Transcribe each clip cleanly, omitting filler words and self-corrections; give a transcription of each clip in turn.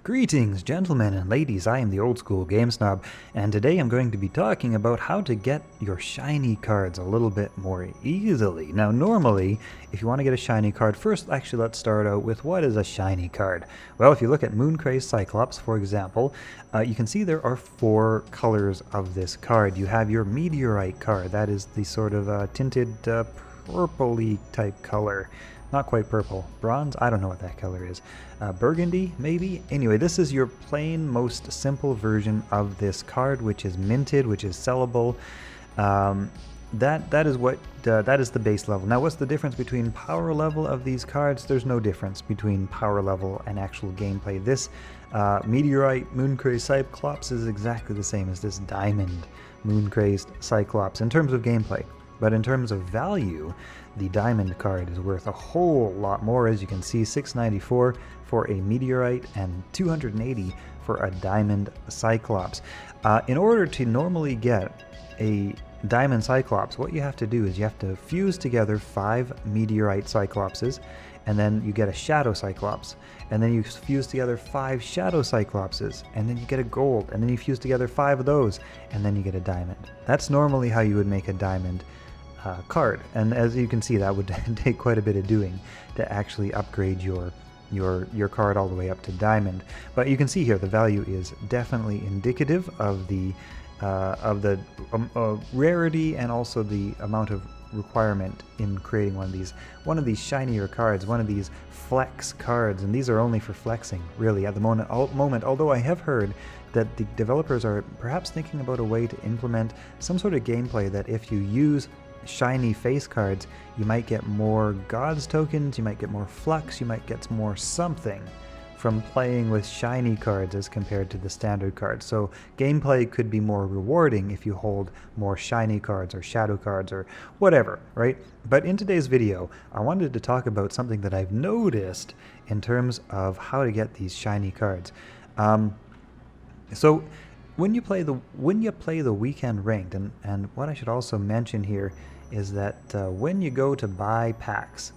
Greetings, gentlemen and ladies. I am the old school game snob, and today I'm going to be talking about how to get your shiny cards a little bit more easily. Now, normally, if you want to get a shiny card, first, actually, let's start out with what is a shiny card. Well, if you look at Mooncrazed Cyclops, for example, you can see there are 4 colors of this card. You have your Meteorite card. That is the sort of tinted purpley type color. Not quite purple. Bronze? I don't know what that color is. Burgundy, maybe? Anyway, this is your plain, most simple version of this card, which is minted, which is sellable. That is the base level. Now, what's the difference between power level of these cards? There's no difference between power level and actual gameplay. This Meteorite Mooncrazed Cyclops is exactly the same as this Diamond Mooncrazed Cyclops in terms of gameplay. But in terms of value, the Diamond card is worth a whole lot more. As you can see, $694 for a Meteorite and $280 for a Diamond Cyclops. In order to normally get a Diamond Cyclops, what you have to do is you have to fuse together 5 Meteorite Cyclopses, and then you get a Shadow Cyclops, and then you fuse together 5 Shadow Cyclopses, and then you get a gold, and then you fuse together 5 of those, and then you get a diamond. That's normally how you would make a diamond card, and as you can see, that would take quite a bit of doing to actually upgrade your card all the way up to diamond. But you can see here the value is definitely indicative of the rarity and also the amount of requirement in creating one of these shinier cards, one of these flex cards, and these are only for flexing really at the moment. Although I have heard that the developers are perhaps thinking about a way to implement some sort of gameplay that if you use shiny face cards, you might get more gods tokens, you might get more flux, you might get more something from playing with shiny cards as compared to the standard cards. So gameplay could be more rewarding if you hold more shiny cards or shadow cards or whatever, right? But in today's video, I wanted to talk about something that I've noticed in terms of how to get these shiny cards. So when you play the weekend ranked, and what I should also mention here is that when you go to buy packs,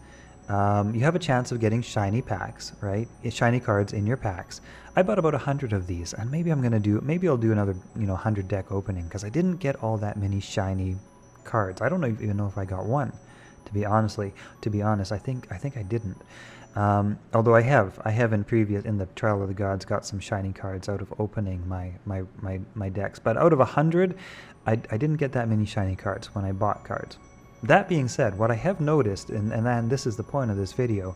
you have a chance of getting shiny packs, right? Shiny cards in your packs. I bought about 100 of these, and maybe I'll do another 100 deck opening because I didn't get all that many shiny cards. I don't even know if I got one, to be honest. I think I didn't. Although I have in the Trial of the Gods got some shiny cards out of opening my decks, but out of 100, I didn't get that many shiny cards when I bought cards. That being said, what I have noticed, and then this is the point of this video,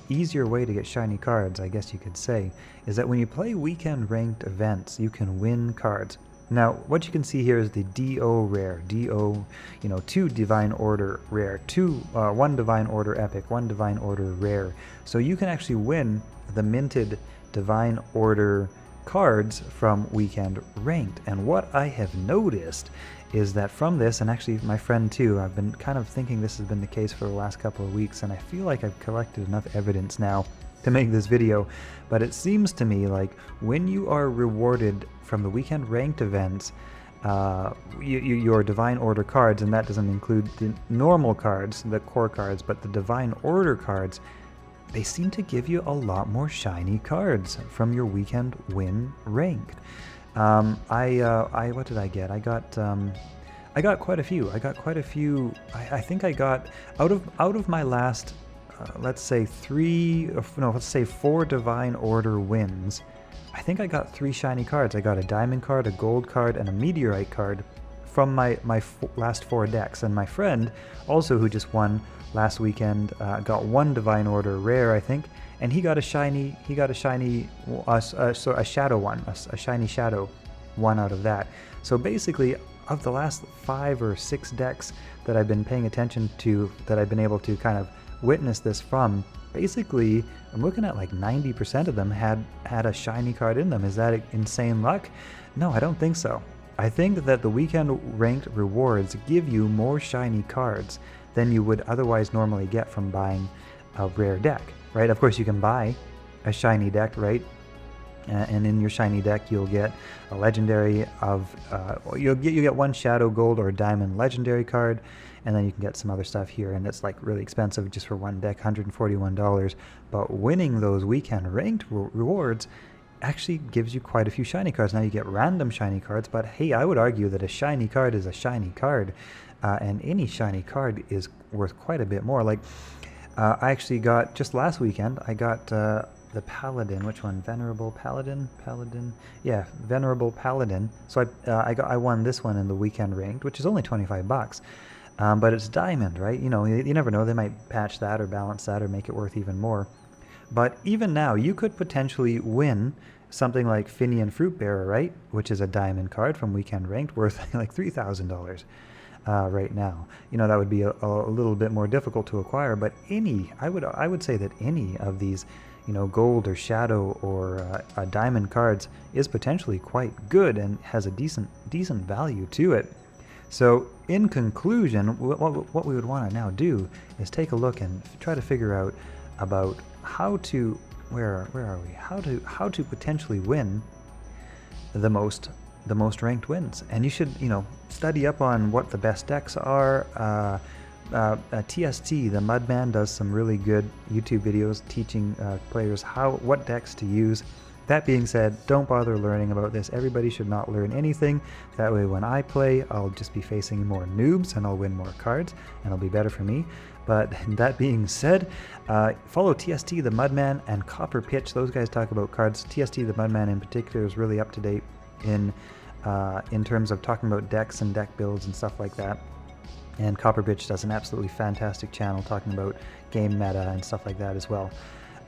easier way to get shiny cards, I guess you could say, is that when you play weekend ranked events, you can win cards. Now, what you can see here is the DO rare, 2 Divine Order rare, 1 Divine Order epic, 1 Divine Order rare. So you can actually win the minted Divine Order cards from weekend ranked. And what I have noticed is that from this, and actually my friend too, I've been kind of thinking this has been the case for the last couple of weeks, and I feel like I've collected enough evidence now to make this video, but it seems to me like when you are rewarded from the weekend ranked events, your Divine Order cards, and that doesn't include the normal cards, the core cards, but the Divine Order cards, they seem to give you a lot more shiny cards from your weekend win ranked. What did I get? I got quite a few. I think I got out of my last let's say 4 Divine Order wins, I think I got 3 shiny cards. I got a Diamond card, a Gold card, and a Meteorite card from my last 4 decks. And my friend, also who just won last weekend, got 1 Divine Order rare, I think, and he got a shiny shadow one, a shiny shadow one out of that. So basically, of the last 5 or 6 decks that I've been paying attention to, that I've been able to kind of witness this from, basically I'm looking at like 90% of them had a shiny card in them. Is that insane luck? No, I don't think so. I think that the weekend ranked rewards give you more shiny cards than you would otherwise normally get from buying a rare deck, right? Of course you can buy a shiny deck, right? And in your shiny deck, you'll get a legendary of, you get one shadow, gold, or diamond legendary card, and then you can get some other stuff here, and it's like really expensive just for one deck, $141. But winning those weekend ranked rewards actually gives you quite a few shiny cards. Now you get random shiny cards, but hey, I would argue that a shiny card is a shiny card, and any shiny card is worth quite a bit more. Like, I actually got, just last weekend, I got the Paladin. Which one? Venerable Paladin? Yeah, Venerable Paladin. So I won this one in the weekend ranked, which is only 25 bucks. But it's diamond, right? You know, you never know. They might patch that or balance that or make it worth even more. But even now, you could potentially win something like Finian Fruit Bearer, right? Which is a diamond card from weekend ranked worth like $3,000 right now. You know, that would be a little bit more difficult to acquire. But I would say that any of these, you know, gold or shadow or diamond cards is potentially quite good and has a decent value to it. So in conclusion, what we would want to now do is take a look and try to figure out about how to, where are we? How to potentially win the most ranked wins. And you should, you know, study up on what the best decks are. TST, the Mudman, does some really good YouTube videos teaching players what decks to use. That being said, don't bother learning about this. Everybody should not learn anything. That way when I play, I'll just be facing more noobs and I'll win more cards and it'll be better for me. But that being said, follow TST, the Mudman, and Copper Pitch. Those guys talk about cards. TST, the Mudman in particular, is really up to date in terms of talking about decks and deck builds and stuff like that. And Copper Pitch does an absolutely fantastic channel talking about game meta and stuff like that as well.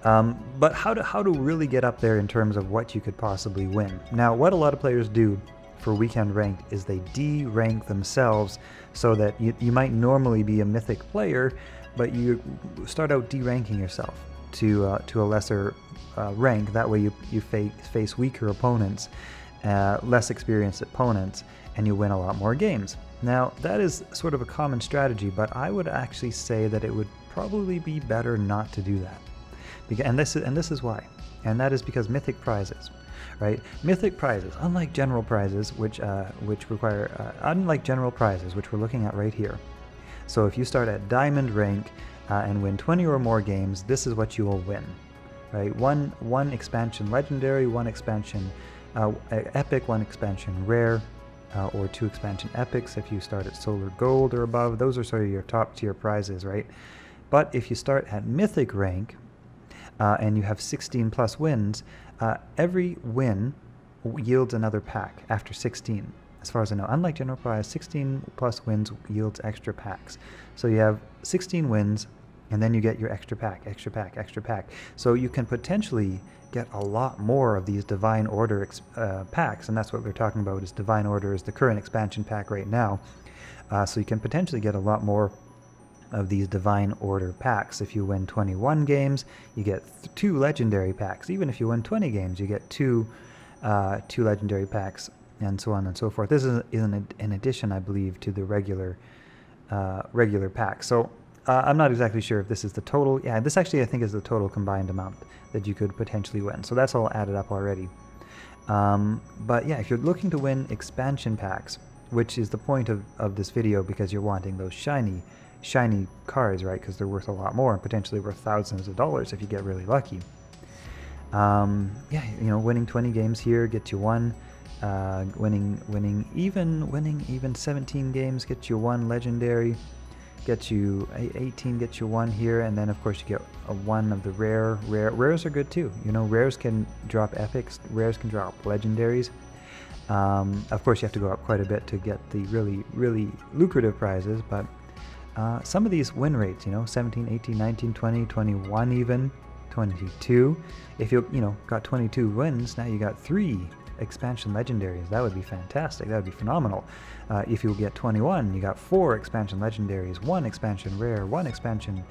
But how to really get up there in terms of what you could possibly win. Now, what a lot of players do for weekend ranked is they de-rank themselves so that you might normally be a mythic player, but you start out de-ranking yourself to a lesser rank. That way you face weaker opponents, less experienced opponents, and you win a lot more games. Now, that is sort of a common strategy, but I would actually say that it would probably be better not to do that. And this is why. And that is because mythic prizes, right? Mythic prizes, unlike general prizes, which we're looking at right here. So if you start at diamond rank and win 20 or more games, this is what you will win, right? One expansion legendary, one expansion epic, one expansion rare, or 2 expansion epics if you start at solar gold or above. Those are sort of your top tier prizes, right? But if you start at mythic rank and you have 16 plus wins, every win yields another pack after 16, as far as I know. Unlike general prize, 16 plus wins yields extra packs. So you have 16 wins, and then you get your extra pack, extra pack, extra pack. So you can potentially get a lot more of these Divine Order packs, and that's what we're talking about. Is Divine Order is the current expansion pack right now. So you can potentially get a lot more of these Divine Order packs. If you win 21 games, you get 2 legendary packs. Even if you win 20 games, you get 2 legendary packs, and so on and so forth. This is in addition, I believe, to the regular pack. So I'm not exactly sure if this is the total. Yeah, this actually I think is the total combined amount that you could potentially win. So that's all added up already. But yeah, if you're looking to win expansion packs, which is the point of this video, because you're wanting those shiny cards, right? Because they're worth a lot more and potentially worth thousands of dollars if you get really lucky. Yeah, you know, winning 20 games here gets you 1. Winning even 17 games gets you 1 legendary. Gets you 18, gets you 1 here, and then of course you get a 1 of the rares are good too. You know, rares can drop epics, rares can drop legendaries. Of course you have to go up quite a bit to get the really lucrative prizes, but some of these win rates, you know, 17, 18, 19, 20, 21 even, 22. If you got 22 wins, now you got 3 expansion legendaries. That would be fantastic. That would be phenomenal. If you get 21, you got 4 expansion legendaries, 1 expansion rare, 1 expansion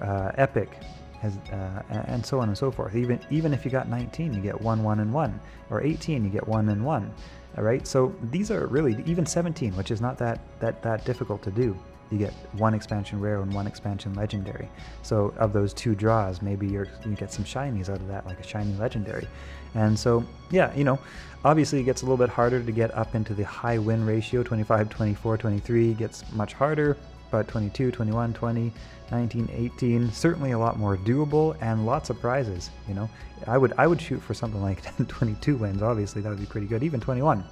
epic, and so on and so forth. Even if you got 19, you get 1, 1, and 1, or 18, you get 1 and 1. All right. So these are really, even 17, which is not that difficult to do. you get one expansion rare and one expansion legendary. So of those 2 draws, maybe you get some shinies out of that, like a shiny legendary. And so, yeah, you know, obviously it gets a little bit harder to get up into the high win ratio. 25, 24, 23 gets much harder, but 22, 21, 20, 19, 18, certainly a lot more doable, and lots of prizes. You know, I would shoot for something like 22 wins. Obviously, that would be pretty good. Even 21.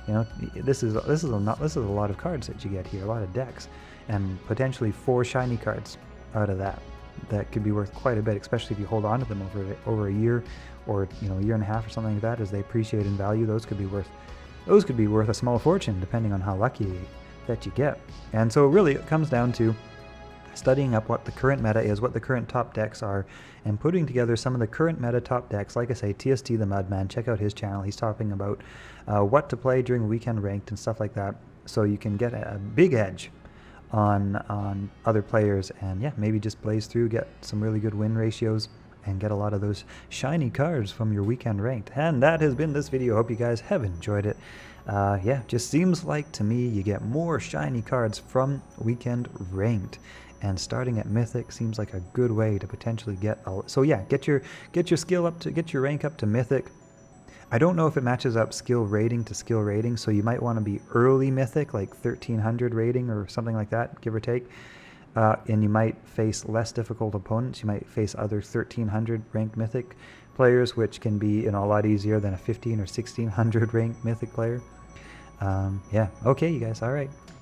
You know, this is a lot of cards that you get here, a lot of decks, and potentially 4 shiny cards out of that. That could be worth quite a bit, especially if you hold on to them over a year, or you know, a year and a half or something like that. As they appreciate in value, those could be worth a small fortune, depending on how lucky that you get. And so really it comes down to studying up what the current meta is, what the current top decks are, and putting together some of the current meta top decks. Like I say, TST the Mudman, check out his channel. He's talking about what to play during weekend ranked and stuff like that, so you can get a big edge on other players, and yeah, maybe just blaze through, get some really good win ratios, and get a lot of those shiny cards from your weekend ranked. And that has been this video. Hope you guys have enjoyed it. Yeah, just seems like to me you get more shiny cards from weekend ranked, and starting at mythic seems like a good way to potentially get so yeah, get your skill up to get your rank up to mythic. I don't know if it matches up skill rating to skill rating, so you might want to be early mythic, like 1300 rating or something like that, give or take. And you might face less difficult opponents. You might face other 1300 ranked mythic players, which can be, you know, a lot easier than a 15 or 1600 ranked mythic player. Yeah, okay, you guys, all right.